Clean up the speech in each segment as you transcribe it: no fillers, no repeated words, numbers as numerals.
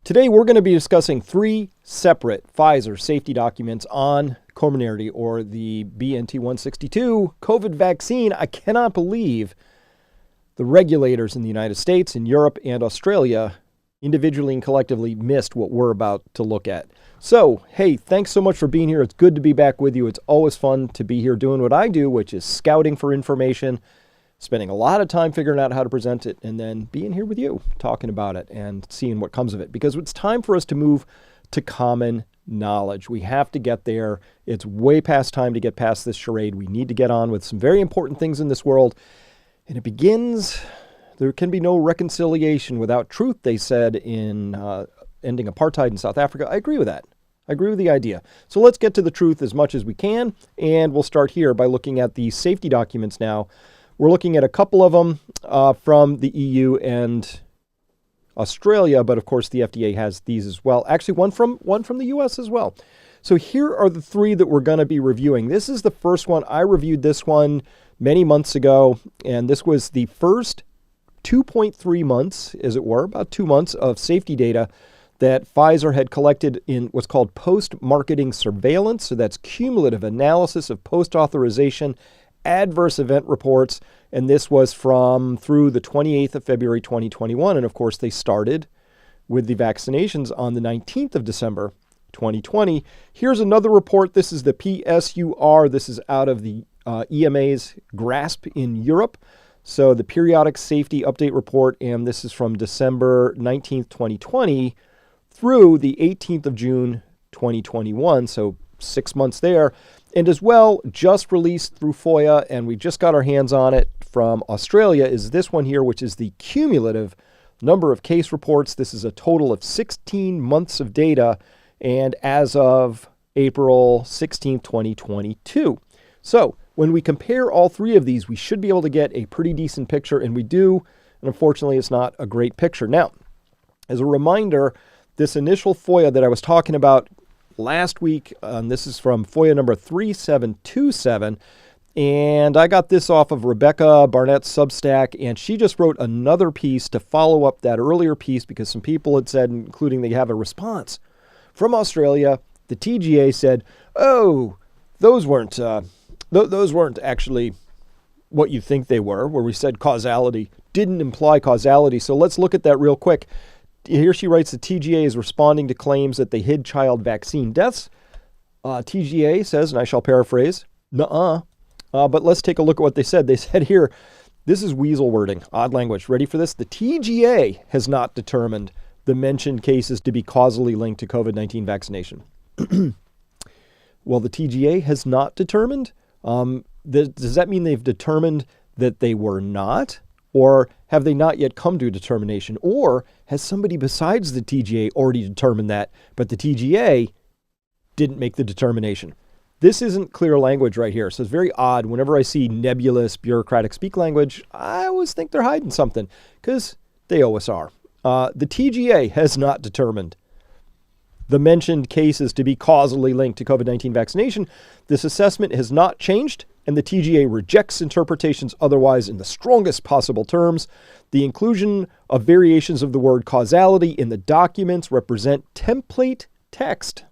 Today, we're going to be discussing three separate Pfizer safety documents on Comirnaty, or the BNT162 COVID vaccine. I cannot believe the regulators in the United States, in Europe, and Australia individually and collectively missed what we're about to look at. So, hey, thanks so much for being here. It's good to be back with you. It's always fun to be here doing what I do, which is scouting for information, spending a lot of time figuring out how to present it, and then being here with you, talking about it and seeing what comes of it. Because it's time for us to move to common knowledge. We have to get there. It's way past time to get past this charade. We need to get on with some very important things in this world. And it begins, there can be no reconciliation without truth, they said in ending apartheid in South Africa. I agree with that. I agree with the idea. So let's get to the truth as much as we can. And we'll start here by looking at the safety documents now. We're looking at a couple of them from the EU and Australia, but of course the FDA has these as well. Actually, one from the US as well. So here are the three that we're going to be reviewing. This is the first one. I reviewed this one many months ago, and this was the first 2.3 months, as it were, about 2 months of safety data that Pfizer had collected in what's called post-marketing surveillance. So that's cumulative analysis of post-authorization adverse event reports, and this was through the 28th of February 2021, and of course they started with the vaccinations on the 19th of December 2020. Here's another report. This is the PSUR. This is out of the EMA's grasp in Europe. So the Periodic Safety Update Report, and this is from December 19th, 2020 through the 18th of June 2021, so 6 months there. And as well, just released through FOIA, and we just got our hands on it from Australia, is this one here, which is the cumulative number of case reports. This is a total of 16 months of data, and as of April 16th, 2022. So when we compare all three of these, we should be able to get a pretty decent picture, and we do, and unfortunately it's not a great picture. Now, as a reminder, this initial FOIA that I was talking about last week, this is from FOIA number 3727, and I got this off of Rebecca Barnett's Substack, and she just wrote another piece to follow up that earlier piece because some people had said, including they have a response from Australia, the TGA said, oh, those weren't actually what you think they were, where we said causality didn't imply causality. So let's look at that real quick. Here she writes, the TGA is responding to claims that they hid child vaccine deaths. TGA says, and I shall paraphrase, nuh-uh. But let's take a look at what they said. They said here, this is weasel wording, odd language. Ready for this? The TGA has not determined the mentioned cases to be causally linked to COVID-19 vaccination. Well, the TGA has not determined? Does that mean they've determined that they were not? Or have they not yet come to a determination? Or has somebody besides the TGA already determined that, but the TGA didn't make the determination? This isn't clear language right here. So it's very odd. Whenever I see nebulous bureaucratic speak language, I always think they're hiding something, because they always are. The TGA has not determined the mentioned cases to be causally linked to COVID-19 vaccination. This assessment has not changed, and the TGA rejects interpretations otherwise in the strongest possible terms. The inclusion of variations of the word causality in the documents represent template text,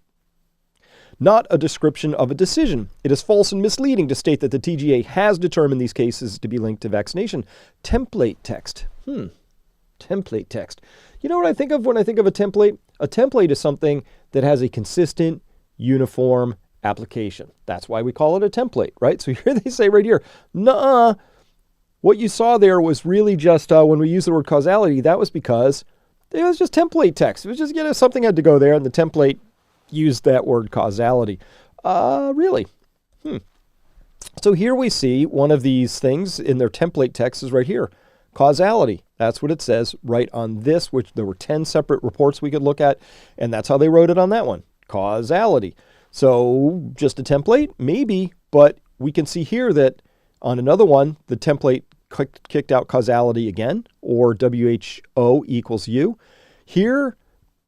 not a description of a decision. It is false and misleading to state that the TGA has determined these cases to be linked to vaccination. Template text. Template text. You know what I think of when I think of a template? A template is something that has a consistent, uniform application. That's why we call it a template, right? So here they say right here, nuh-uh. What you saw there was really just, when we use the word causality, that was because it was just template text. It was just, something had to go there, and the template used that word causality. Really? So here we see one of these things in their template text is right here. Causality. That's what it says right on this, which there were 10 separate reports we could look at, and that's how they wrote it on that one. Causality. So just a template? Maybe, but we can see here that on another one, the template kicked out causality again, or WHO equals U. Here,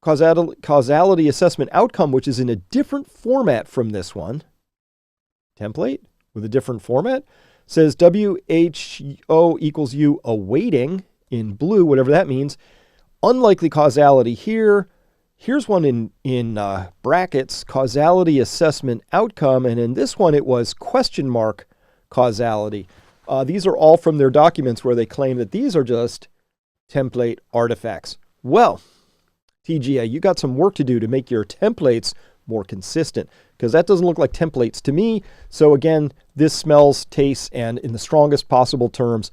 causality assessment outcome, which is in a different format from this one, template with a different format, says WHO equals U awaiting in blue, whatever that means. Unlikely causality here, Here's one in brackets, causality assessment outcome. And in this one, it was question mark causality. These are all from their documents where they claim that these are just template artifacts. Well, TGA, you got some work to do to make your templates more consistent, because that doesn't look like templates to me. So again, this smells, tastes, and in the strongest possible terms,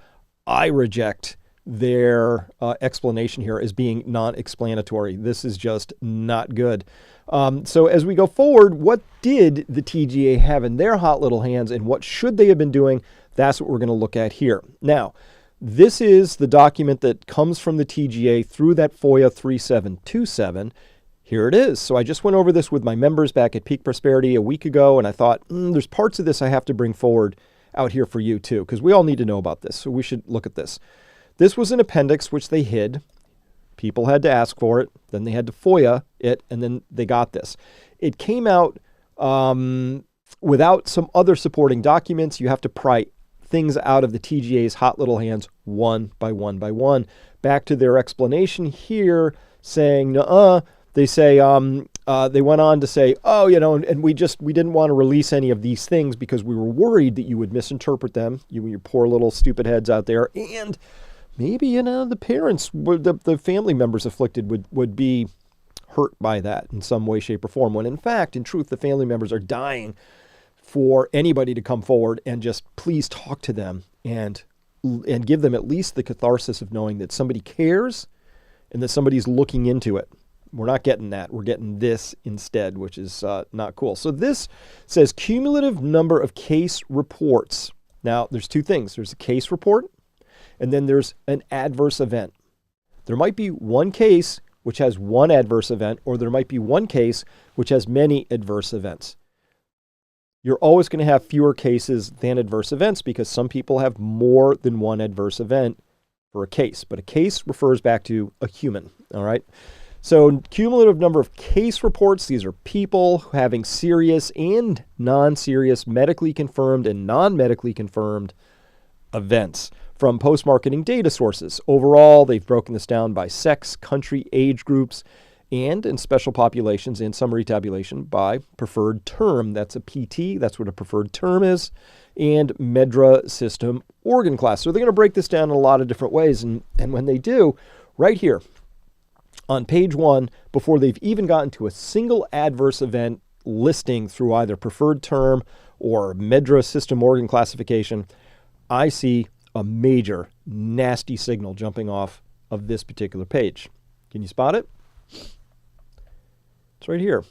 I reject their explanation here as being non-explanatory. This is just not good. So as we go forward, what did the TGA have in their hot little hands, and what should they have been doing? That's what we're going to look at here. Now, this is the document that comes from the TGA through that FOIA 3727. Here it is. So I just went over this with my members back at Peak Prosperity a week ago, and I thought, there's parts of this I have to bring forward out here for you too, because we all need to know about this. So we should look at this. This was an appendix which they hid. People had to ask for it. Then they had to FOIA it, and then they got this. It came out without some other supporting documents. You have to pry things out of the TGA's hot little hands one by one by one. Back to their explanation here, saying, they say, they went on to say, and we didn't want to release any of these things because we were worried that you would misinterpret them, you and your poor little stupid heads out there, and maybe, the parents, the family members afflicted would be hurt by that in some way, shape, or form, when in fact, in truth, the family members are dying for anybody to come forward and just please talk to them and give them at least the catharsis of knowing that somebody cares and that somebody's looking into it. We're not getting that. We're getting this instead, which is not cool. So this says cumulative number of case reports. Now, there's two things. There's a case report, and then there's an adverse event. There might be one case which has one adverse event, or there might be one case which has many adverse events. You're always going to have fewer cases than adverse events because some people have more than one adverse event for a case. But a case refers back to a human, all right? So cumulative number of case reports, these are people having serious and non-serious medically confirmed and non-medically confirmed events from post-marketing data sources. Overall, they've broken this down by sex, country, age groups, and in special populations and summary tabulation by preferred term. That's a PT, that's what a preferred term is, and MEDRA system organ class. So they're going to break this down in a lot of different ways. And when they do, right here on page 1, before they've even gotten to a single adverse event listing through either preferred term or MEDRA system organ classification, I see a major nasty signal jumping off of this particular page. Can you spot it? It's right here.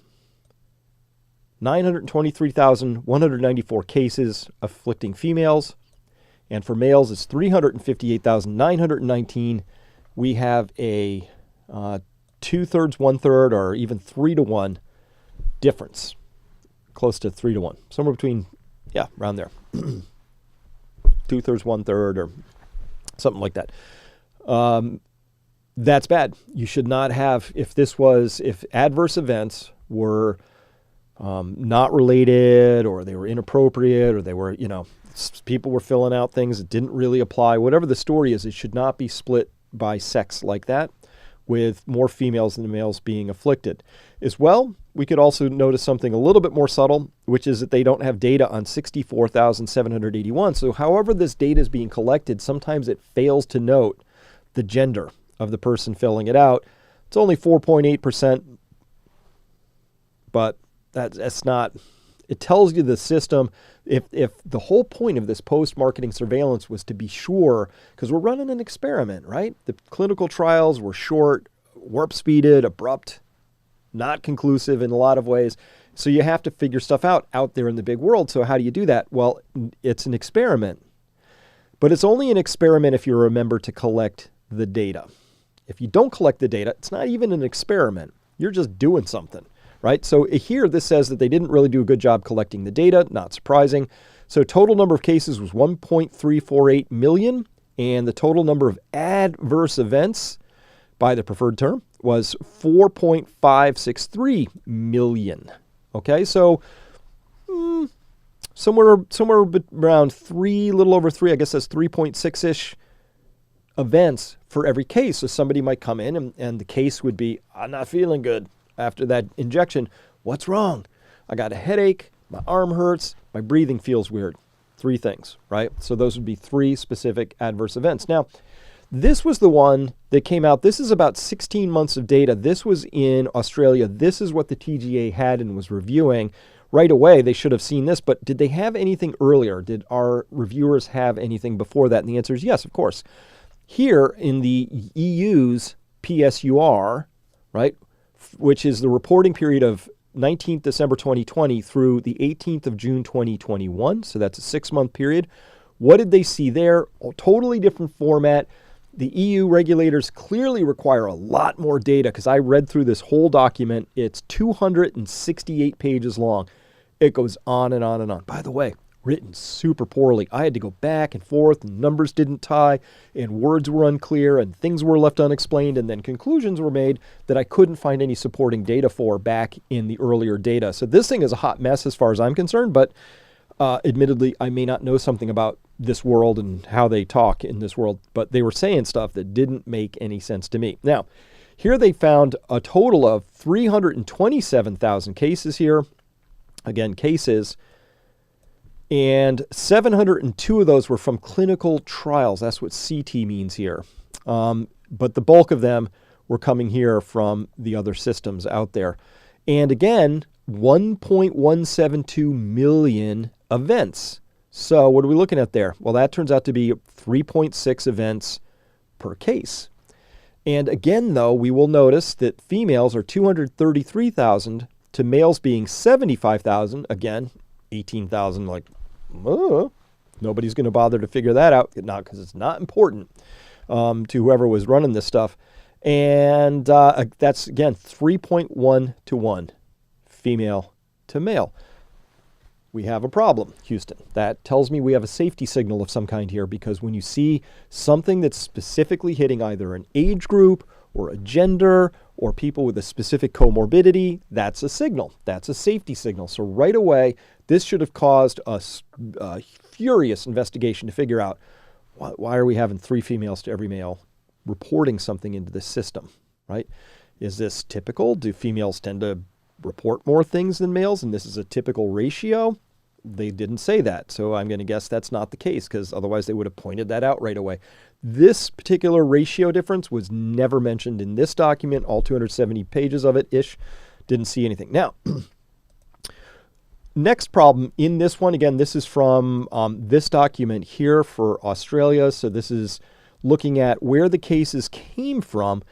923,194 cases afflicting females. And for males, it's 358,919. We have a 2/3, 1/3, or even 3-to-1 difference. Close to 3-to-1. Somewhere between, around there. 2/3, 1/3, or something like that. That's bad. You should not have, if adverse events were not related, or they were inappropriate, or they were, people were filling out things that didn't really apply, whatever the story is, it should not be split by sex like that, with more females than males being afflicted. As well, we could also notice something a little bit more subtle, which is that they don't have data on 64,781. So however this data is being collected, sometimes it fails to note the gender of the person filling it out. It's only 4.8%, but that's not, it tells you the system, if the whole point of this post-marketing surveillance was to be sure, because we're running an experiment, right? The clinical trials were short, warp-speeded, abrupt, not conclusive in a lot of ways. So you have to figure stuff out there in the big world. So how do you do that? Well, it's an experiment, but it's only an experiment if you remember to collect the data. If you don't collect the data, it's not even an experiment. You're just doing something, right? So here, this says that they didn't really do a good job collecting the data. Not surprising. So total number of cases was 1.348 million, and the total number of adverse events by the preferred term was 4.563 million. Okay, so somewhere around 3, little over 3, I guess that's 3.6-ish events for every case. So somebody might come in and the case would be, I'm not feeling good. after that injection. What's wrong? I got a headache, my arm hurts, my breathing feels weird. 3 things, right? So those would be 3 specific adverse events. Now, this was the one that came out. This is about 16 months of data. This was in Australia. This is what the TGA had and was reviewing. Right away, they should have seen this, but did they have anything earlier? Did our reviewers have anything before that? And the answer is yes, of course. Here in the EU's PSUR, right, which is the reporting period of 19th December 2020 through the 18th of June 2021, so that's a 6-month period. What did they see there? A totally different format. The EU regulators clearly require a lot more data because I read through this whole document. It's 268 pages long. It goes on and on and on. By the way, written super poorly. I had to go back and forth, and numbers didn't tie, and words were unclear, and things were left unexplained, and then conclusions were made that I couldn't find any supporting data for back in the earlier data. So this thing is a hot mess as far as I'm concerned, but admittedly, I may not know something about this world and how they talk in this world, but they were saying stuff that didn't make any sense to me. Now, here they found a total of 327,000 cases here. Again, cases. And 702 of those were from clinical trials. That's what CT means here. But the bulk of them were coming here from the other systems out there. And again, 1.172 million events. So what are we looking at there? Well, that turns out to be 3.6 events per case. And again, though, we will notice that females are 233,000 to males being 75,000. Again, 18,000, like, nobody's going to bother to figure that out, not because it's not important to whoever was running this stuff. And that's, again, 3.1 to 1, female to male. We have a problem, Houston. That tells me we have a safety signal of some kind here, because when you see something that's specifically hitting either an age group or a gender or people with a specific comorbidity, that's a signal. That's a safety signal. So right away, this should have caused a furious investigation to figure out why are we having 3 females to every male reporting something into this system, right? Is this typical? Do females tend to report more things than males, and this is a typical ratio? They didn't say that, so I'm going to guess that's not the case, because otherwise they would have pointed that out right away. This particular ratio difference was never mentioned in this document, all 270 pages of it-ish. Didn't see anything. Now, next problem in this one, again, this is from this document here for Australia, so this is looking at where the cases came from.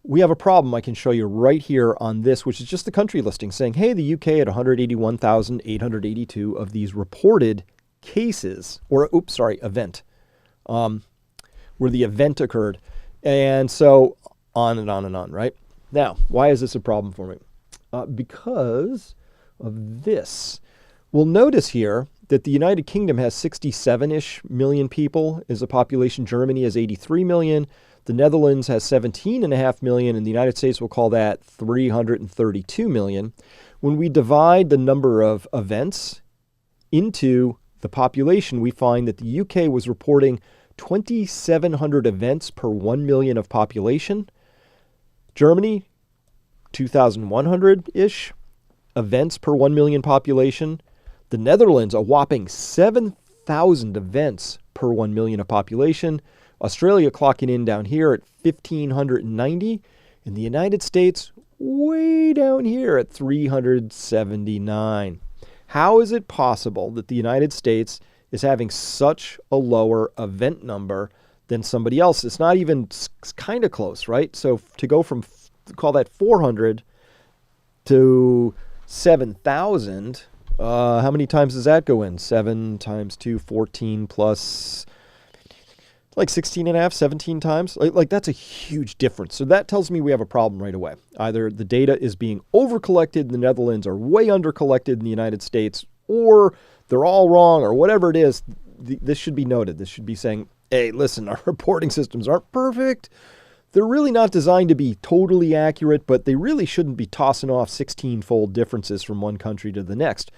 We have a problem I can show you right here on this, which is just the country listing saying, hey, the UK had 181,882 of these reported cases, or, event, where the event occurred. And so on and on and on, right? Now, why is this a problem for me? Because of this. We'll notice here that the United Kingdom has 67-ish million people as a population. Germany has 83 million. The Netherlands has 17.5 million, and the United States will call that 332 million. When we divide the number of events into the population, we find that the UK was reporting 2,700 events per 1 million of population. Germany, 2,100-ish events per 1 million population. The Netherlands, a whopping 7,000 events per 1 million of population. Australia clocking in down here at 1,590. In the United States, way down here at 379. How is it possible that the United States is having such a lower event number than somebody else? It's not even, it's kind of close, right? So to go from, call that 400 to 7,000, how many times does that go in? 7 times 2, 14 plus like 16 and a half, 17 times. Like that's a huge difference. So that tells me we have a problem right away. Either the data is being over-collected in the Netherlands or way under-collected in the United States, or they're all wrong, or whatever it is. This should be noted. This should be saying, hey, listen, our reporting systems aren't perfect. They're really not designed to be totally accurate, but they really shouldn't be tossing off 16-fold differences from one country to the next.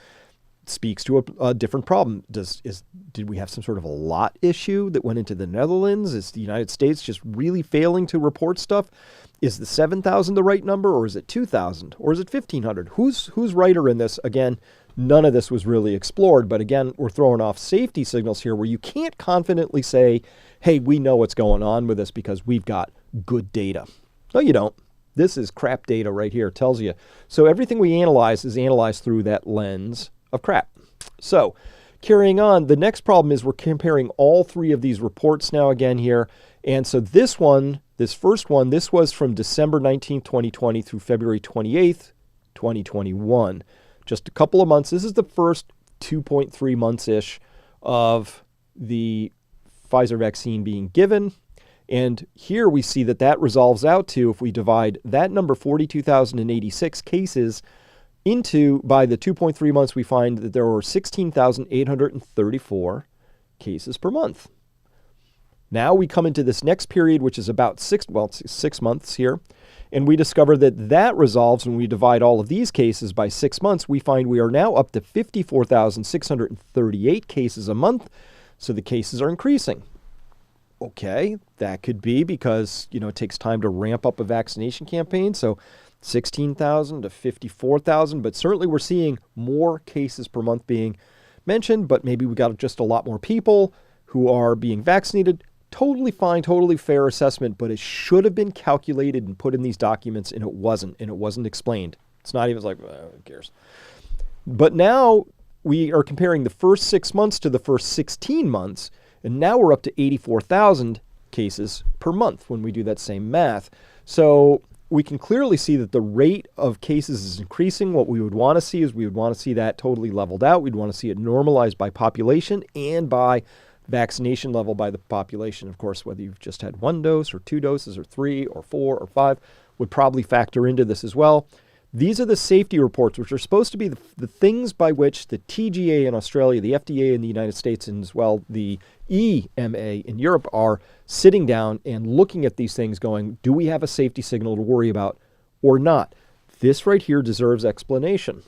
Speaks to a different problem. Did we have some sort of a lot issue that went into the Netherlands? Is the United States just really failing to report stuff? Is the 7,000 the right number, or is it 2,000, or is it 1,500? Who's righter in this? Again, none of this was really explored, but again, we're throwing off safety signals here where you can't confidently say, hey, we know what's going on with this because we've got good data. No, you don't. This is crap data right here. It tells you. So everything we analyze is analyzed through that lens of crap. So carrying on, the next problem is we're comparing all three of these reports now again here. And so this first one, this was from December 19th, 2020 through February 28th, 2021. Just a couple of months. This is the first 2.3 months-ish of the Pfizer vaccine being given. And here we see that resolves out to, if we divide that number, 42,086 cases, by the 2.3 months, we find that there were 16,834 cases per month. Now we come into this next period, which is about 6 months here, and we discover that resolves when we divide all of these cases by 6 months. We find we are now up to 54,638 cases a month, so the cases are increasing. Okay, that could be because, it takes time to ramp up a vaccination campaign, so 16,000 to 54,000, but certainly we're seeing more cases per month being mentioned, but maybe we got just a lot more people who are being vaccinated. Totally fine, totally fair assessment, but it should have been calculated and put in these documents, and it wasn't explained. It's not even like, who cares? But now we are comparing the first 6 months to the first 16 months, and now we're up to 84,000 cases per month when we do that same math. So we can clearly see that the rate of cases is increasing. What we would want to see is we would want to see that totally leveled out. We'd want to see it normalized by population and by vaccination level by the population. Of course, whether you've just had 1 dose or 2 doses or 3 or 4 or 5 would probably factor into this as well. These are the safety reports, which are supposed to be the things by which the TGA in Australia, the FDA in the United States, and as well the EMA in Europe are sitting down and looking at these things going, do we have a safety signal to worry about or not? This right here deserves explanation.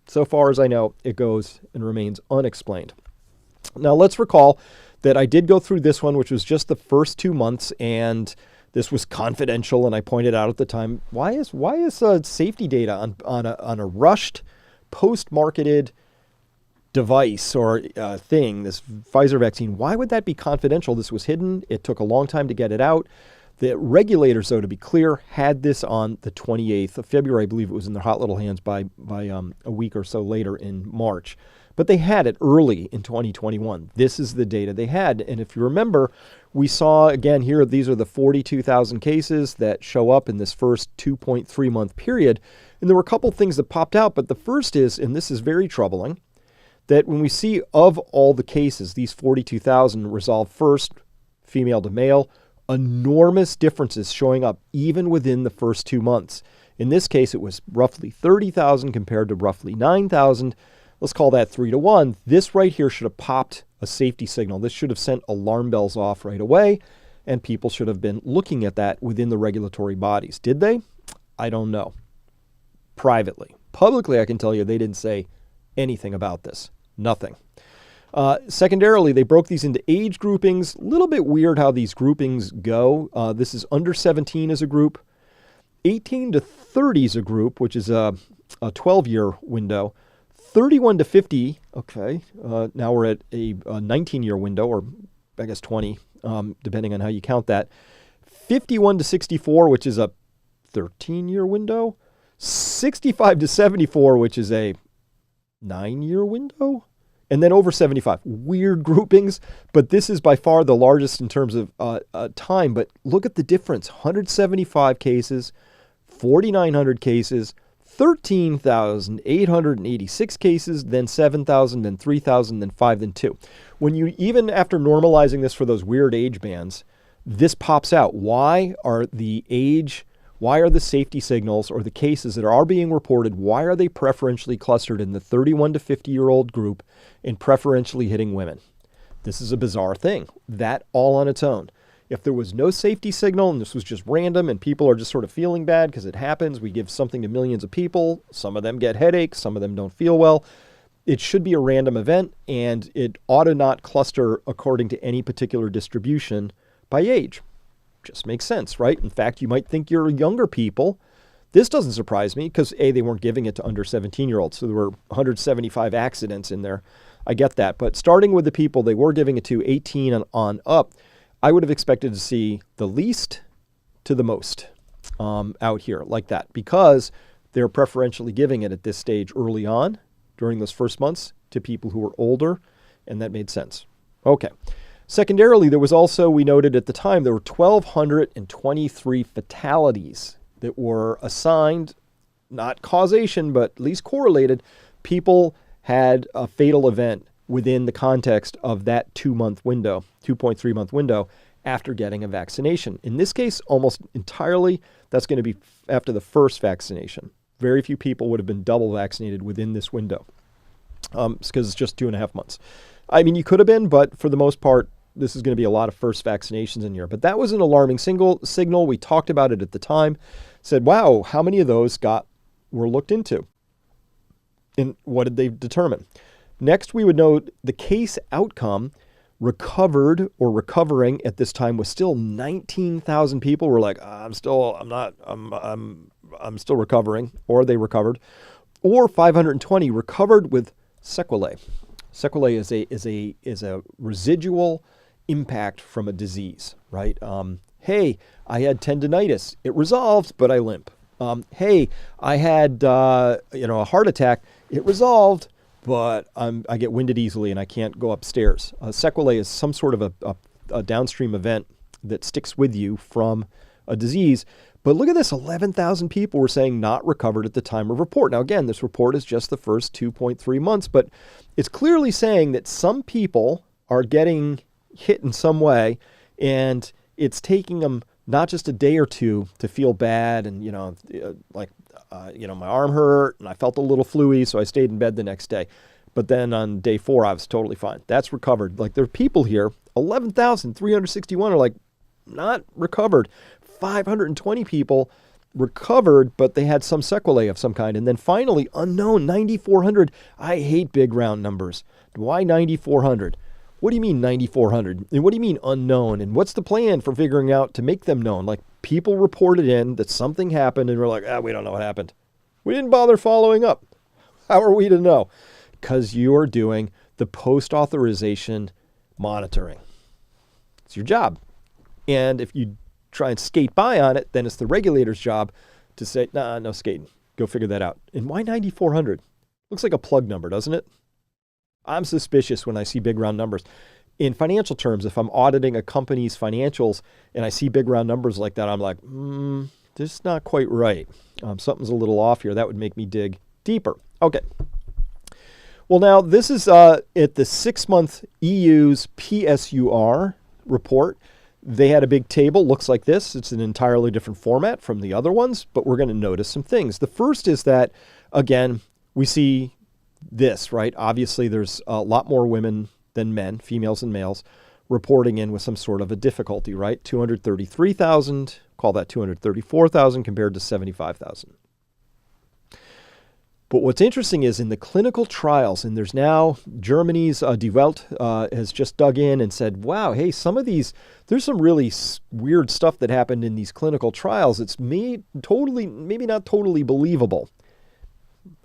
So far as I know, it goes and remains unexplained. Now let's recall that I did go through this one, which was just the first 2 months, and this was confidential, and I pointed out at the time, why is safety data on a rushed, post-marketed device or thing, this Pfizer vaccine, why would that be confidential? This was hidden. It took a long time to get it out. The regulators, though, to be clear, had this on the 28th of February. I believe it was in their hot little hands by a week or so later in March. But they had it early in 2021. This is the data they had. And if you remember, we saw, again, here, these are the 42,000 cases that show up in this first 2.3 month period. And there were a couple things that popped out. But the first is, and this is very troubling, that when we see of all the cases, these 42,000 resolved first, female to male, enormous differences showing up even within the first 2 months. In this case, it was roughly 30,000 compared to roughly 9,000. Let's call that 3 to 1. This right here should have popped a safety signal. This should have sent alarm bells off right away, and people should have been looking at that within the regulatory bodies. Did they? I don't know. Privately. Publicly, I can tell you they didn't say anything about this. Nothing. Secondarily, they broke these into age groupings. A little bit weird how these groupings go. This is under 17 as a group. 18 to 30 is a group, which is a 12-year window. 31 to 50, okay, now we're at a 19-year window, or I guess 20, depending on how you count that. 51 to 64, which is a 13-year window. 65 to 74, which is a 9-year window. And then over 75. Weird groupings, but this is by far the largest in terms of time. But look at the difference. 175 cases, 4,900 cases, 13,886 cases, then 7,000, then 3,000, then 5, then 2. When you, even after normalizing this for those weird age bands, this pops out. Why are the safety signals or the cases that are being reported, why are they preferentially clustered in the 31 to 50-year-old group and preferentially hitting women? This is a bizarre thing. That all on its own. If there was no safety signal and this was just random and people are just sort of feeling bad because it happens, we give something to millions of people, some of them get headaches, some of them don't feel well, it should be a random event and it ought to not cluster according to any particular distribution by age. Just makes sense, right? In fact, you might think you're younger people. This doesn't surprise me because A, they weren't giving it to under 17-year-olds. So there were 175 accidents in there. I get that. But starting with the people they were giving it to 18 and on up, I would have expected to see the least to the most out here like that, because they're preferentially giving it at this stage early on during those first months to people who were older, and that made sense. Okay. Secondarily, there was also, we noted at the time, there were 1,223 fatalities that were assigned, not causation, but at least correlated. People had a fatal event within the context of that 2-month window, 2.3-month window after getting a vaccination. In this case, almost entirely, that's going to be after the first vaccination. Very few people would have been double vaccinated within this window because it's just 2.5 months. I mean, you could have been, but for the most part, this is going to be a lot of first vaccinations in here. But that was an alarming signal. We talked about it at the time, said, wow, how many of those were looked into? And what did they determine? Next, we would note the case outcome recovered or recovering at this time was still 19,000 people were like, I'm still recovering, or they recovered, or 520 recovered with sequelae. Sequelae is a residual impact from a disease, right? Hey, I had tendinitis. It resolved, but I limp. Hey, I had a heart attack. It resolved, but I get winded easily and I can't go upstairs. Sequelae is some sort of a downstream event that sticks with you from a disease. But look at this, 11,000 people were saying not recovered at the time of report. Now, again, this report is just the first 2.3 months, but it's clearly saying that some people are getting hit in some way, and it's taking them not just a day or two to feel bad and, my arm hurt and I felt a little fluey, so I stayed in bed the next day. But then on day 4, I was totally fine. That's recovered. Like, there are people here, 11,361 are like not recovered. 520 people recovered, but they had some sequelae of some kind. And then finally, unknown, 9,400. I hate big round numbers. Why 9,400? What do you mean 9,400? And what do you mean unknown? And what's the plan for figuring out to make them known? Like, people reported in that something happened and we're like, we don't know what happened. We didn't bother following up. How are we to know? Because you are doing the post-authorization monitoring. It's your job. And if you try and skate by on it, then it's the regulator's job to say, nah, no skating. Go figure that out. And why 9,400? Looks like a plug number, doesn't it? I'm suspicious when I see big round numbers. In financial terms, if I'm auditing a company's financials and I see big round numbers like that, I'm like, this is not quite right. Something's a little off here. That would make me dig deeper. Okay. Well, now this is at the 6-month EU's PSUR report. They had a big table, looks like this. It's an entirely different format from the other ones, but we're going to notice some things. The first is that, again, we see this, right? Obviously, there's a lot more women than men, females and males, reporting in with some sort of a difficulty, right? 233,000, call that 234,000 compared to 75,000. But what's interesting is in the clinical trials, and there's now Germany's Die Welt has just dug in and said, wow, hey, some of these, there's some really weird stuff that happened in these clinical trials. It's maybe not totally believable.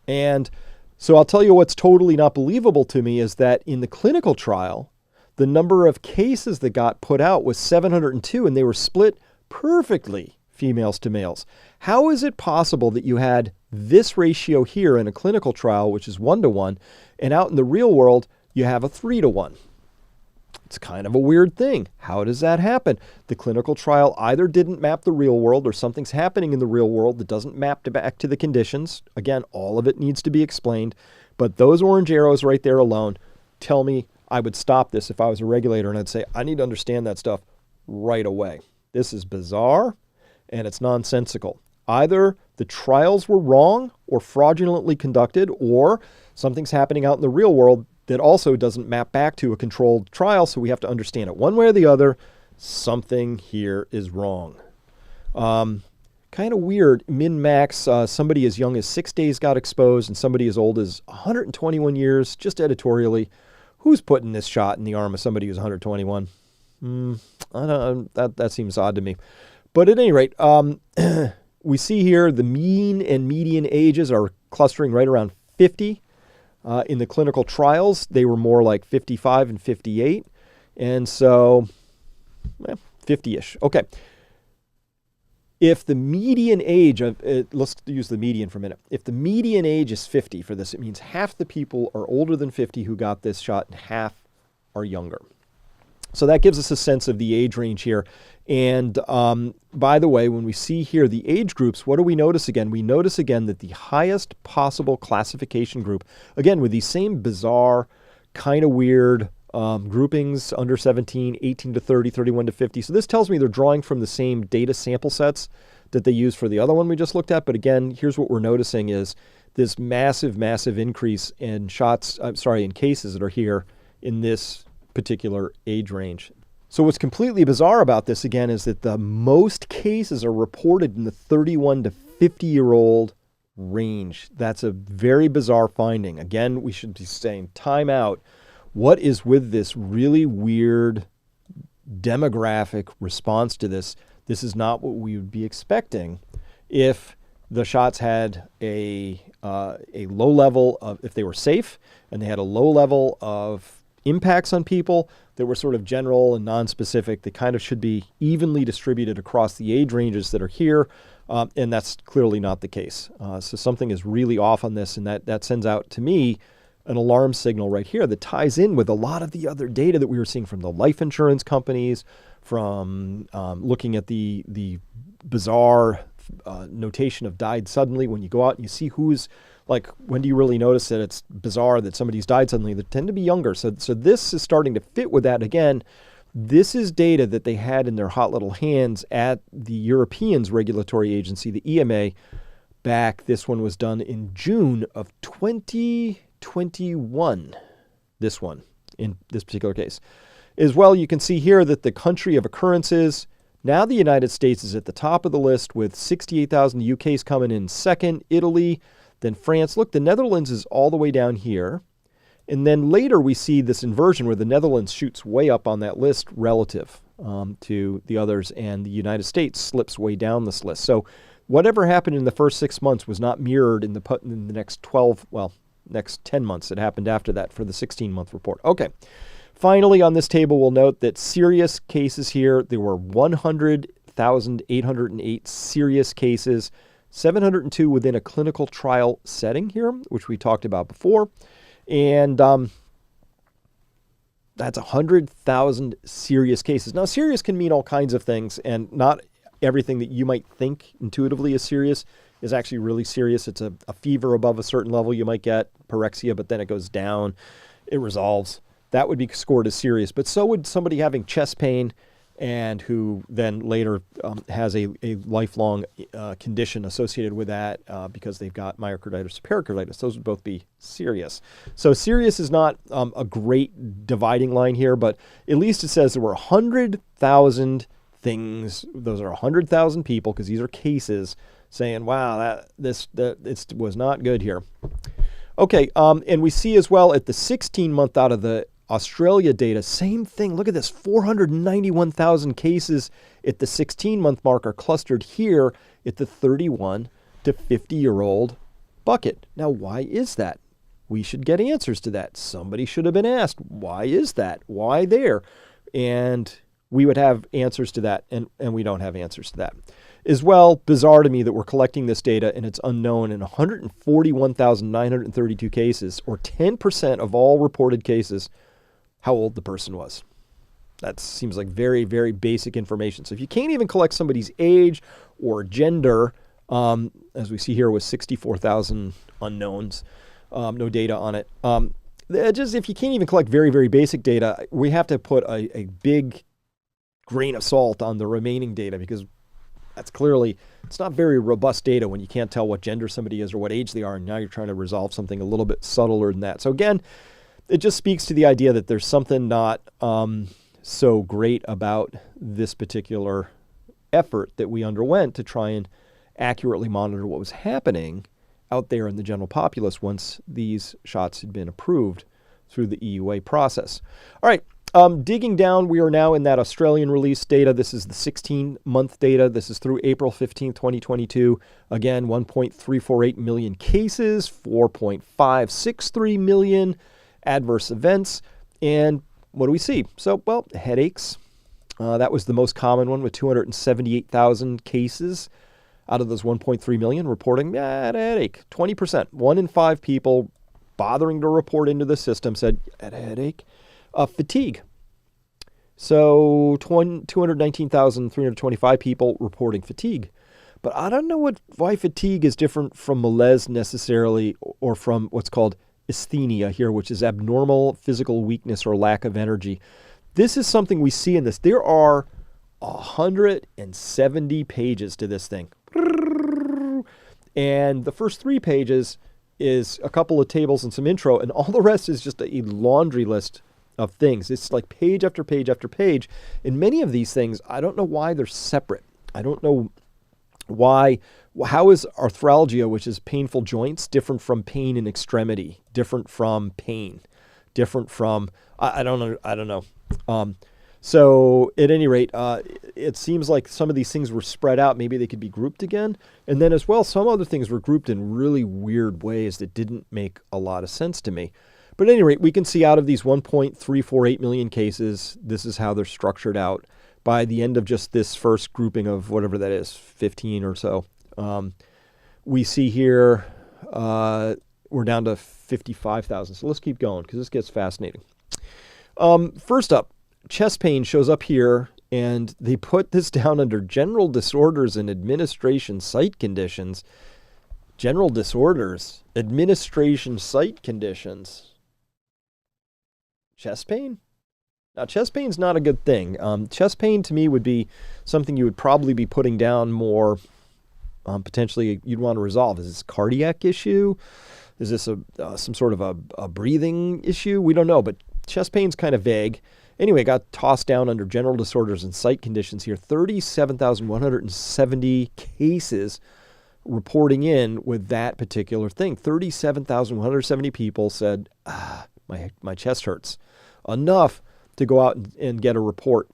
And so I'll tell you what's totally not believable to me is that in the clinical trial, the number of cases that got put out was 702, and they were split perfectly, females to males. How is it possible that you had this ratio here in a clinical trial, which is 1-to-1, and out in the real world, you have a 3-to-1? It's kind of a weird thing. How does that happen? The clinical trial either didn't map the real world or something's happening in the real world that doesn't map back to the conditions. Again, all of it needs to be explained. But those orange arrows right there alone tell me I would stop this if I was a regulator, and I'd say, I need to understand that stuff right away. This is bizarre and it's nonsensical. Either the trials were wrong or fraudulently conducted, or something's happening out in the real world that also doesn't map back to a controlled trial, so we have to understand it. One way or the other, something here is wrong. Kind of weird. Min-max, somebody as young as 6 days got exposed and somebody as old as 121 years, just editorially. Who's putting this shot in the arm of somebody who's 121? I don't, that seems odd to me. But at any rate, we see here the mean and median ages are clustering right around 50. In the clinical trials, they were more like 55 and 58. And so, 50-ish. Okay. If the median age of, let's use the median for a minute. If the median age is 50 for this, it means half the people are older than 50 who got this shot and half are younger. So that gives us a sense of the age range here. And by the way, when we see here the age groups, what do we notice again? We notice again that the highest possible classification group, again, with these same bizarre, kind of weird groupings, under 17, 18 to 30, 31 to 50. So this tells me they're drawing from the same data sample sets that they used for the other one we just looked at. But again, here's what we're noticing is this massive, massive increase in in cases that are here in this particular age range. So what's completely bizarre about this, again, is that the most cases are reported in the 31 to 50-year-old range. That's a very bizarre finding. Again, we should be saying time out. What is with this really weird demographic response to this? This is not what we would be expecting if the shots had a low level of, if they were safe and they had a low level of impacts on people that were sort of general and non-specific. They kind of should be evenly distributed across the age ranges that are here, and that's clearly not the case. So something is really off on this, and that sends out, to me, an alarm signal right here that ties in with a lot of the other data that we were seeing from the life insurance companies, from looking at the bizarre notation of died suddenly. When you go out and you see who's, like, when do you really notice that it's bizarre that somebody's died suddenly? They tend to be younger. So this is starting to fit with that. Again, this is data that they had in their hot little hands at the Europeans regulatory agency, the EMA, back. This one was done in June of 2021. This one, in this particular case. As well, you can see here that the country of occurrences, now the United States is at the top of the list with 68,000. The UK's coming in second, Italy, then France. Look, the Netherlands is all the way down here. And then later we see this inversion where the Netherlands shoots way up on that list relative to the others, and the United States slips way down this list. So whatever happened in the first 6 months was not mirrored in the next 10 months. It happened after that for the 16-month report. Okay. Finally, on this table, we'll note that serious cases here, there were 100,808 serious cases, 702 within a clinical trial setting here, which we talked about before. And that's 100,000 serious cases. Now, serious can mean all kinds of things, and not everything that you might think intuitively is serious is actually really serious. It's a fever above a certain level you might get, pyrexia, but then it goes down, it resolves. That would be scored as serious. But so would somebody having chest pain and who then later has a lifelong condition associated with that because they've got myocarditis or pericarditis. Those would both be serious. So serious is not a great dividing line here, but at least it says there were 100,000 things. Those are 100,000 people, because these are cases, saying, wow, this was not good here. Okay, and we see as well at the 16-month out of the Australia data, same thing. Look at this, 491,000 cases at the 16-month mark are clustered here at the 31 to 50-year-old bucket. Now, why is that? We should get answers to that. Somebody should have been asked, why is that? Why there? And we would have answers to that, and we don't have answers to that. As well, bizarre to me that we're collecting this data and it's unknown in 141,932 cases, or 10% of all reported cases, how old the person was. That seems like very, very basic information. So if you can't even collect somebody's age or gender, as we see here with 64,000 unknowns, no data on it. Just if you can't even collect very, very basic data, we have to put a big grain of salt on the remaining data, because that's clearly, it's not very robust data when you can't tell what gender somebody is or what age they are, and now you're trying to resolve something a little bit subtler than that. So again, it just speaks to the idea that there's something not so great about this particular effort that we underwent to try and accurately monitor what was happening out there in the general populace once these shots had been approved through the EUA process. All right. Digging down, we are now in that Australian release data. This is the 16-month data. This is through April 15, 2022. Again, 1.348 million cases, 4.563 million adverse events. And what do we see? So, well, headaches. That was the most common one with 278,000 cases out of those 1.3 million reporting a headache. 20%, 1 in 5 people bothering to report into the system said, I had a headache. Fatigue. So 219,325 people reporting fatigue. But I don't know why fatigue is different from malaise necessarily, or from what's called asthenia here, which is abnormal physical weakness or lack of energy. This is something we see in this. There are 170 pages to this thing. And the first 3 pages is a couple of tables and some intro, and all the rest is just a laundry list of things. It's like page after page after page. And many of these things, I don't know why they're separate. I don't know why. How is arthralgia, which is painful joints, different from pain in extremity, different from pain, different from, I don't know. So at any rate, it seems like some of these things were spread out. Maybe they could be grouped again. And then as well, some other things were grouped in really weird ways that didn't make a lot of sense to me. But at any rate, we can see out of these 1.348 million cases, this is how they're structured out. By the end of just this first grouping of whatever that is, 15 or so, we see here we're down to 55,000. So let's keep going because this gets fascinating. First up, chest pain shows up here, and they put this down under general disorders and administration site conditions. General disorders, administration site conditions. Chest pain? Now, chest pain's not a good thing. Chest pain to me would be something you would probably be putting down more, potentially you'd want to resolve. Is this a cardiac issue? Is this some sort of a breathing issue? We don't know, but chest pain's kind of vague. Anyway, got tossed down under general disorders and site conditions here. 37,170 cases reporting in with that particular thing. 37,170 people said, my chest hurts. Enough to go out and get a report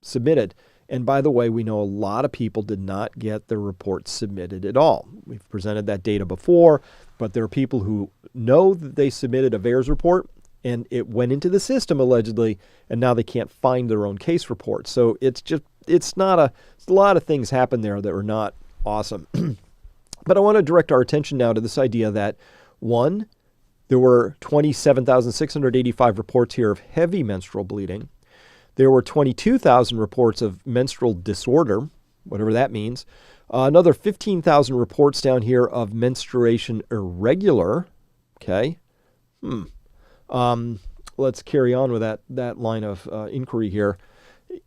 submitted. And by the way, we know a lot of people did not get their reports submitted at all. We've presented that data before, but there are people who know that they submitted a VAERS report and it went into the system allegedly, and now they can't find their own case report. So it's a lot of things happen there that are not awesome. But I want to direct our attention now to this idea that, one, there were 27,685 reports here of heavy menstrual bleeding. There were 22,000 reports of menstrual disorder, whatever that means. Another 15,000 reports down here of menstruation irregular. Okay. Let's carry on with that line of inquiry here.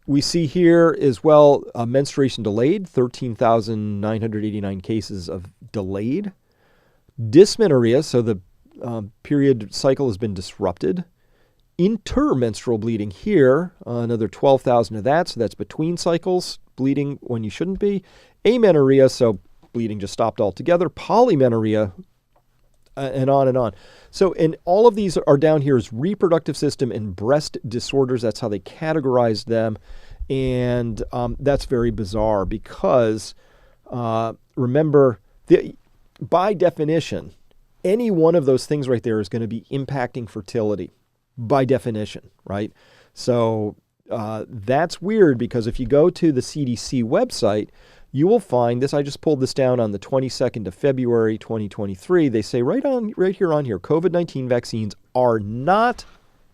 We see here as well menstruation delayed, 13,989 cases of delayed. Dysmenorrhea, so the period cycle has been disrupted. Intermenstrual bleeding here, another 12,000 of that, so that's between cycles, bleeding when you shouldn't be. Amenorrhea, so bleeding just stopped altogether. Polymenorrhea, and on and on. So, and all of these are down here as reproductive system and breast disorders. That's how they categorized them. And that's very bizarre because, remember, by definition, any one of those things right there is going to be impacting fertility by definition, right? So that's weird because if you go to the CDC website, you will find this. I just pulled this down on the 22nd of February, 2023. They say right here on here, COVID-19 vaccines are not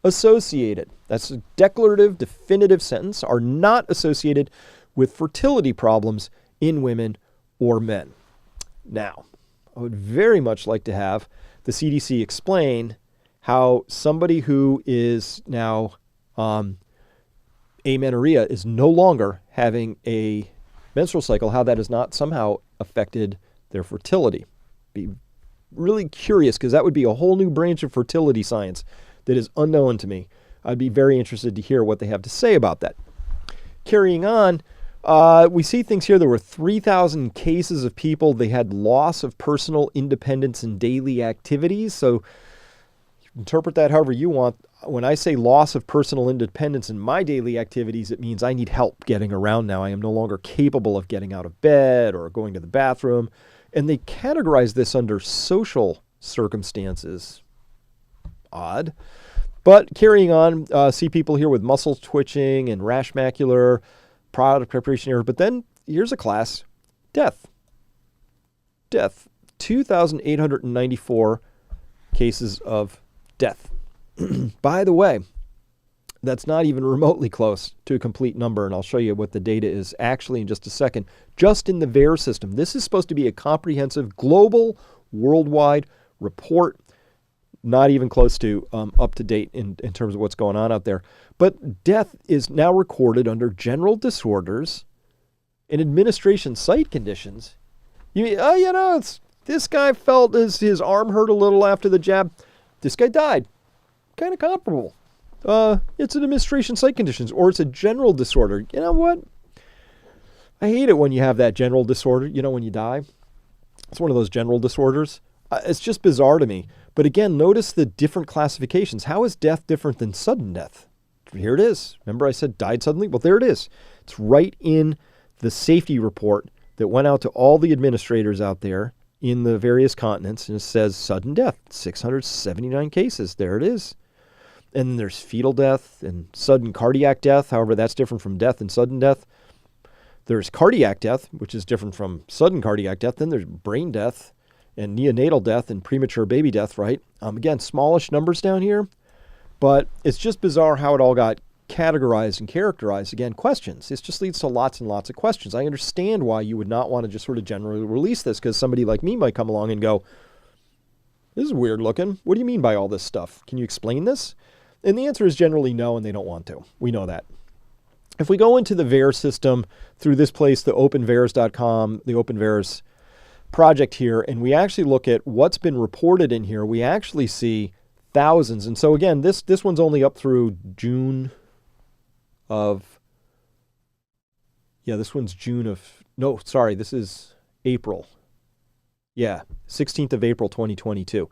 associated. That's a declarative, definitive sentence, are not associated with fertility problems in women or men. Now, I would very much like to have the CDC explain how somebody who is now amenorrhea is no longer having a menstrual cycle, how that has not somehow affected their fertility. Be really curious because that would be a whole new branch of fertility science that is unknown to me. I'd be very interested to hear what they have to say about that. Carrying on, we see things here. There were 3,000 cases of people. They had loss of personal independence and daily activities. So interpret that however you want. When I say loss of personal independence in my daily activities, it means I need help getting around now. I am no longer capable of getting out of bed or going to the bathroom. And they categorize this under social circumstances. Odd. But carrying on, see people here with muscle twitching and rash macular, product preparation error. But then here's a class, death. Death. 2,894 cases of death. By the way, that's not even remotely close to a complete number, and I'll show you what the data is actually in just a second. Just in the VAERS system. This is supposed to be a comprehensive, global, worldwide report, not even close to up to date in terms of what's going on out there. But death is now recorded under general disorders and administration site conditions. This guy felt his arm hurt a little after the jab. This guy died. Kind of comparable. It's an administration site conditions, or it's a general disorder. You know what? I hate it when you have that general disorder, when you die. It's one of those general disorders. It's just bizarre to me. But again, notice the different classifications. How is death different than sudden death? Here it is. Remember I said died suddenly? Well, there it is. It's right in the safety report that went out to all the administrators out there in the various continents, and it says sudden death, 679 cases. There it is. And then there's fetal death and sudden cardiac death. However, that's different from death and sudden death. There's cardiac death, which is different from sudden cardiac death. Then there's brain death and neonatal death and premature baby death, right? Again, smallish numbers down here, but it's just bizarre how it all got categorized and characterized. Again, questions. This just leads to lots and lots of questions. I understand why you would not want to just sort of generally release this, because somebody like me might come along and go, this is weird looking. What do you mean by all this stuff? Can you explain this? And the answer is generally no, and they don't want to. We know that. If we go into the VAERS system through this place, the openvaers.com, the OpenVAERS project here, and we actually look at what's been reported in here, we actually see thousands. And so again, this one's only up through June of, this one's this is April. 16th of April, 2022.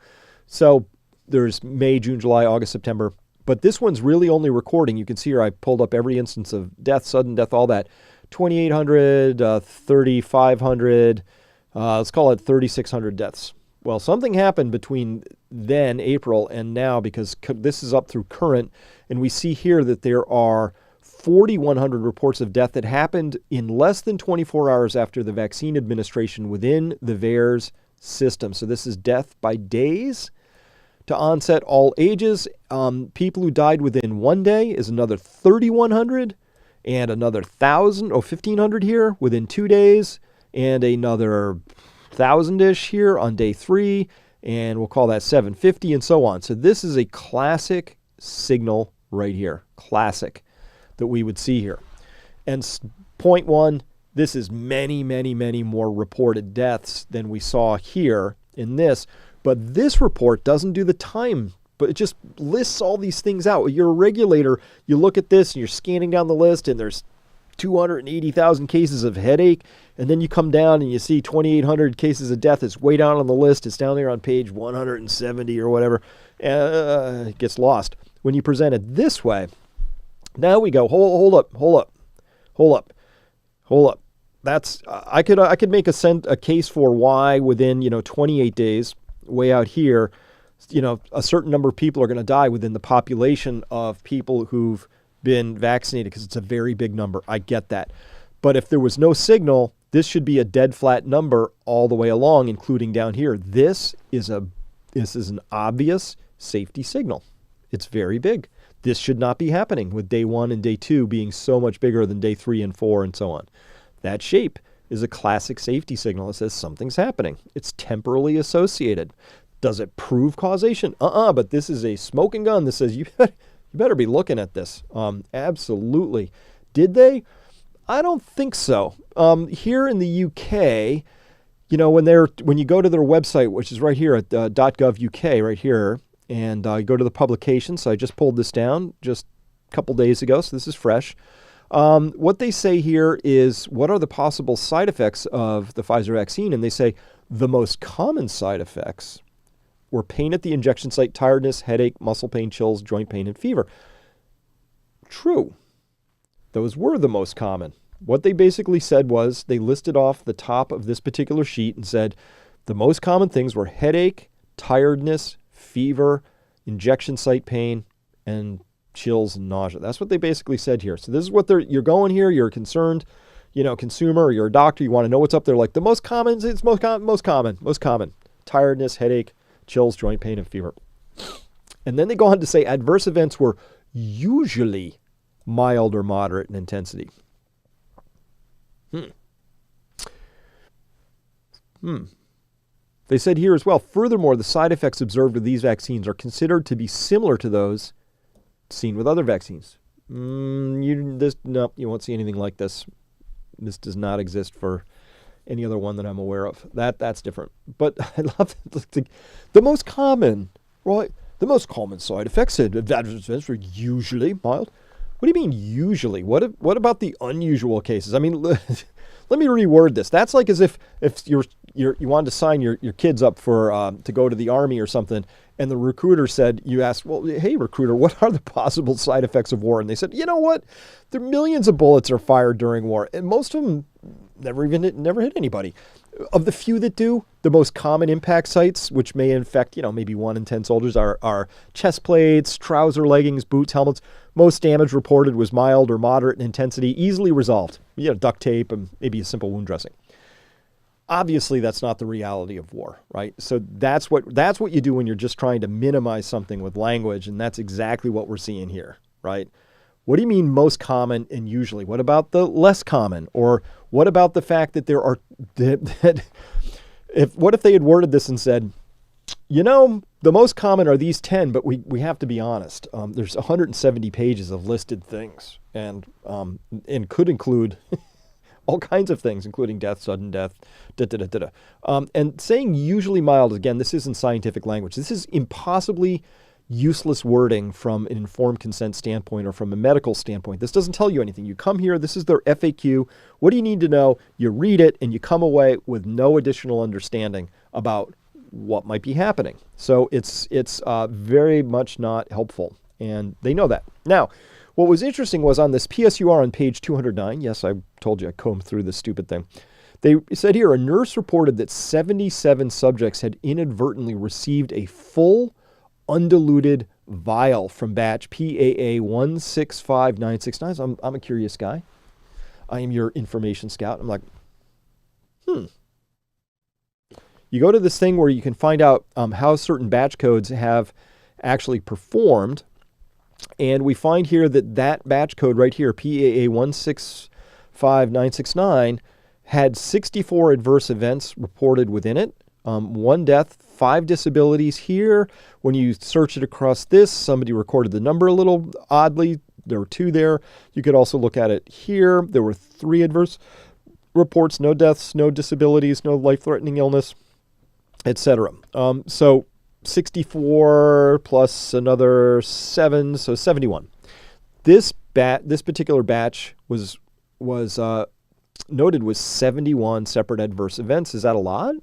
So there's May, June, July, August, September. But this one's really only recording. You can see here I pulled up every instance of death, sudden death, all that. 2,800, 3,500, let's call it 3,600 deaths. Well, something happened between then, April, and now, because this is up through current, and we see here that there are 4,100 reports of death that happened in less than 24 hours after the vaccine administration within the VAERS system. So this is death by days. To onset, all ages. People who died within 1 day is another 3,100, and another 1,500 here within 2 days, and another 1,000-ish here on day 3, and we'll call that 750, and so on. So this is a classic signal right here, classic, that we would see here. And point 1, this is many, many, many more reported deaths than we saw here in this. But this report doesn't do the time, but it just lists all these things out. You're a regulator, you look at this and you're scanning down the list, and there's 280,000 cases of headache, and then you come down and you see 2,800 cases of death. It's way down on the list. It's down there on page 170 or whatever. It gets lost. When you present it this way, now we go, hold up. That's I could make a case for why within 28 days, way out here, a certain number of people are going to die within the population of people who've been vaccinated, because it's a very big number. I get that. But if there was no signal, this should be a dead flat number all the way along, including down here. This is an obvious safety signal. It's very big. This should not be happening, with day 1 and day 2 being so much bigger than day 3 and 4 and so on. That shape is a classic safety signal that says something's happening. It's temporally associated. Does it prove causation? But this is a smoking gun that says you better be looking at this. Absolutely. Did they? I don't think so. Here in the UK, when you go to their website, which is right here at .gov UK, right here, and you go to the publication. So I just pulled this down just a couple days ago, so this is fresh. What they say here is, what are the possible side effects of the Pfizer vaccine? And they say the most common side effects were pain at the injection site, tiredness, headache, muscle pain, chills, joint pain, and fever. True. Those were the most common. What they basically said was they listed off the top of this particular sheet and said the most common things were headache, tiredness, fever, injection site pain, and chills and nausea. That's what they basically said here. So this is what you're going here. You're a concerned, consumer, or you're a doctor. You want to know what's up there. Like the most common, it's most common. Tiredness, headache, chills, joint pain, and fever. And then they go on to say adverse events were usually mild or moderate in intensity. They said here as well, furthermore, the side effects observed with these vaccines are considered to be similar to those seen with other vaccines. You won't see anything like this. This does not exist for any other one that I'm aware of. That's different. But I love the most common, right? The most common side effects and adverse events were usually mild. What do you mean usually? What about the unusual cases? I mean, let me reword this. That's like as if you wanted to sign your kids up for to go to the army or something, and the recruiter said, you asked, well, hey, recruiter, what are the possible side effects of war? And they said, you know what? There are millions of bullets are fired during war, and most of them never hit anybody. Of the few that do, the most common impact sites, which may infect, maybe 1 in 10 soldiers, are chest plates, trouser leggings, boots, helmets. Most damage reported was mild or moderate in intensity, easily resolved. Duct tape and maybe a simple wound dressing. Obviously, that's not the reality of war, right? So that's what you do when you're just trying to minimize something with language, and that's exactly what we're seeing here, right? What do you mean most common and usually? What about the less common? Or what about the fact that there are what if they had worded this and said, the most common are these 10, but we have to be honest. There's 170 pages of listed things, and could include all kinds of things, including death, sudden death, and saying usually mild, again, this isn't scientific language. This is impossibly useless wording from an informed consent standpoint or from a medical standpoint. This doesn't tell you anything. You come here, this is their FAQ. What do you need to know? You read it, and you come away with no additional understanding about what might be happening. So it's very much not helpful, and they know that. Now, what was interesting was on this PSUR on page 209, yes, I told you I combed through this stupid thing. They said here, a nurse reported that 77 subjects had inadvertently received a full undiluted vial from batch PAA 165969. So I'm a curious guy. I am your information scout. I'm like, You go to this thing where you can find out how certain batch codes have actually performed. And we find here that batch code right here, PAA 165969, had 64 adverse events reported within it. 1 death, 5 disabilities here. When you search it across this, somebody recorded the number a little oddly. There were 2 there. You could also look at it here. There were 3 adverse reports, no deaths, no disabilities, no life-threatening illness, etc. So 64 plus another 7, so 71. This particular batch was noted with 71 separate adverse events. Is that a lot?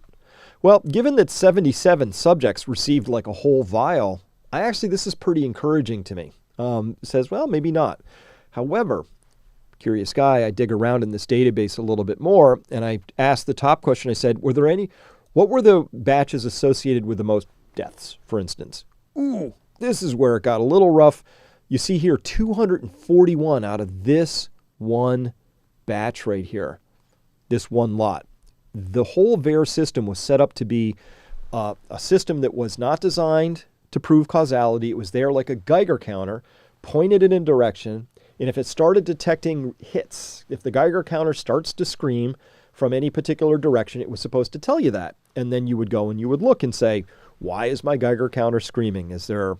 Well, given that 77 subjects received like a whole vial, this is pretty encouraging to me. It says, well, maybe not. However, curious guy, I dig around in this database a little bit more, and I asked the top question. I said, what were the batches associated with the most deaths, for instance? Ooh, this is where it got a little rough. You see here 241 out of this one batch right here, this one lot. The whole VAERS system was set up to be a system that was not designed to prove causality. It was there like a Geiger counter, pointed it in direction, and if it started detecting hits, if the Geiger counter starts to scream from any particular direction, it was supposed to tell you that. And then you would go and you would look and say, why is my Geiger counter screaming? Is there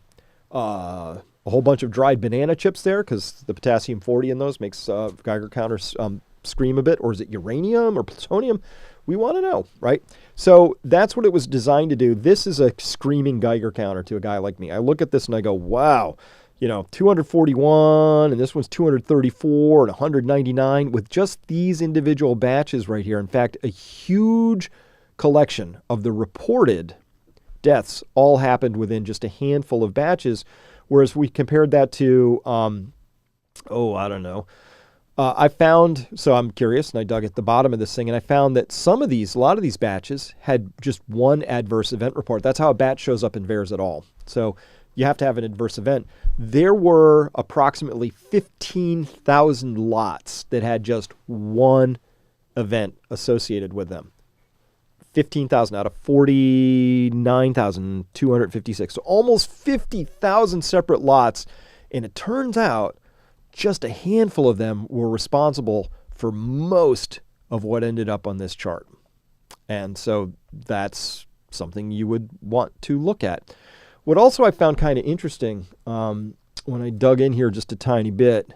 a whole bunch of dried banana chips there? Because the potassium 40 in those makes Geiger counters scream a bit. Or is it uranium or plutonium? We want to know, right? So that's what it was designed to do. This is a screaming Geiger counter to a guy like me. I look at this and I go, wow, 241, and this one's 234 and 199 with just these individual batches right here. In fact, a huge collection of the reported deaths all happened within just a handful of batches. Whereas we compared that to, I don't know. I found, so I'm curious, and I dug at the bottom of this thing, and I found that a lot of these batches had just one adverse event report. That's how a batch shows up in VAERS at all. So you have to have an adverse event. There were approximately 15,000 lots that had just one event associated with them. 15,000 out of 49,256. So almost 50,000 separate lots. And it turns out just a handful of them were responsible for most of what ended up on this chart. And so that's something you would want to look at. What also I found kind of interesting when I dug in here just a tiny bit,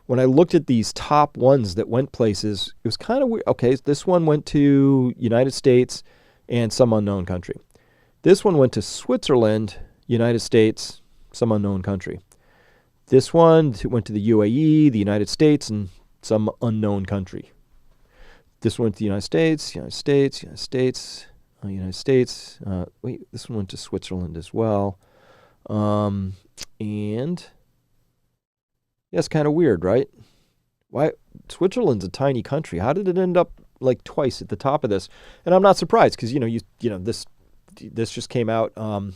when I looked at these top ones that went places, it was kind of weird. Okay, this one went to United States and some unknown country. This one went to Switzerland, United States, some unknown country. This one went to the UAE, the United States, and some unknown country. This went to the United States, United States, United States, United States. This one went to Switzerland as well. And yeah, it's kind of weird, right? Why Switzerland's a tiny country. How did it end up like twice at the top of this? And I'm not surprised because this just came out on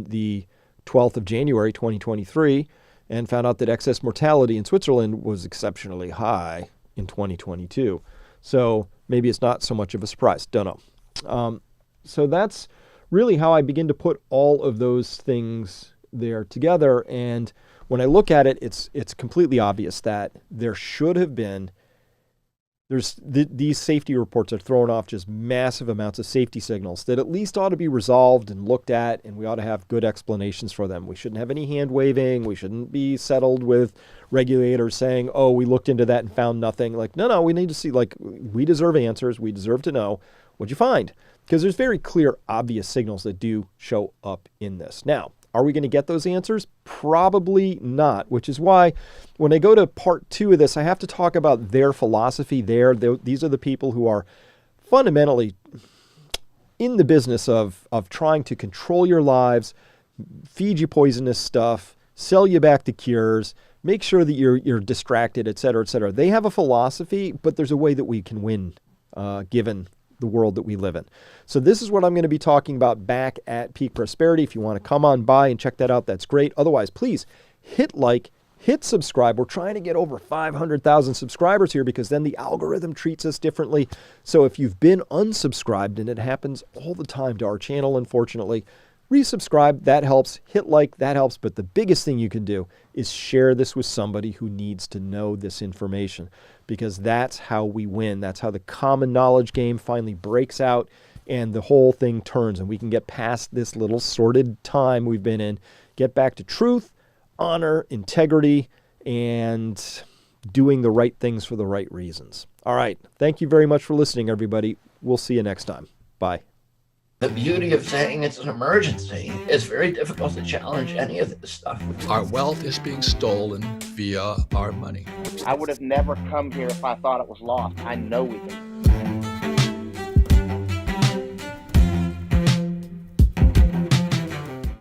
the 12th of January 2023 and found out that excess mortality in Switzerland was exceptionally high in 2022. So maybe it's not so much of a surprise. Don't know. So that's really how I begin to put all of those things there together. And when I look at it, it's completely obvious that there should have been, these safety reports are throwing off just massive amounts of safety signals that at least ought to be resolved and looked at, and we ought to have good explanations for them. We shouldn't have any hand waving. We shouldn't be settled with regulators saying, oh, we looked into that and found nothing. Like, no, we need to see, like, we deserve answers. We deserve to know. What'd you find? Because there's very clear, obvious signals that do show up in this. Now, are we going to get those answers? Probably not, which is why when I go to part 2 of this, I have to talk about their philosophy there. These are the people who are fundamentally in the business of trying to control your lives, feed you poisonous stuff, sell you back to cures, make sure that you're distracted, et cetera, et cetera. They have a philosophy, but there's a way that we can win given the world that we live in. So this is what I'm going to be talking about back at Peak Prosperity. If you want to come on by and check that out, that's great. Otherwise, please hit like, hit subscribe. We're trying to get over 500,000 subscribers here because then the algorithm treats us differently. So if you've been unsubscribed, and it happens all the time to our channel, unfortunately, resubscribe. That helps. Hit like. That helps. But the biggest thing you can do is share this with somebody who needs to know this information, because that's how we win. That's how the common knowledge game finally breaks out and the whole thing turns and we can get past this little sordid time we've been in, get back to truth, honor, integrity, and doing the right things for the right reasons. All right. Thank you very much for listening, everybody. We'll see you next time. Bye. The beauty of saying it's an emergency is very difficult to challenge any of this stuff. Our wealth is being stolen via our money. I would have never come here if I thought it was lost. I know we can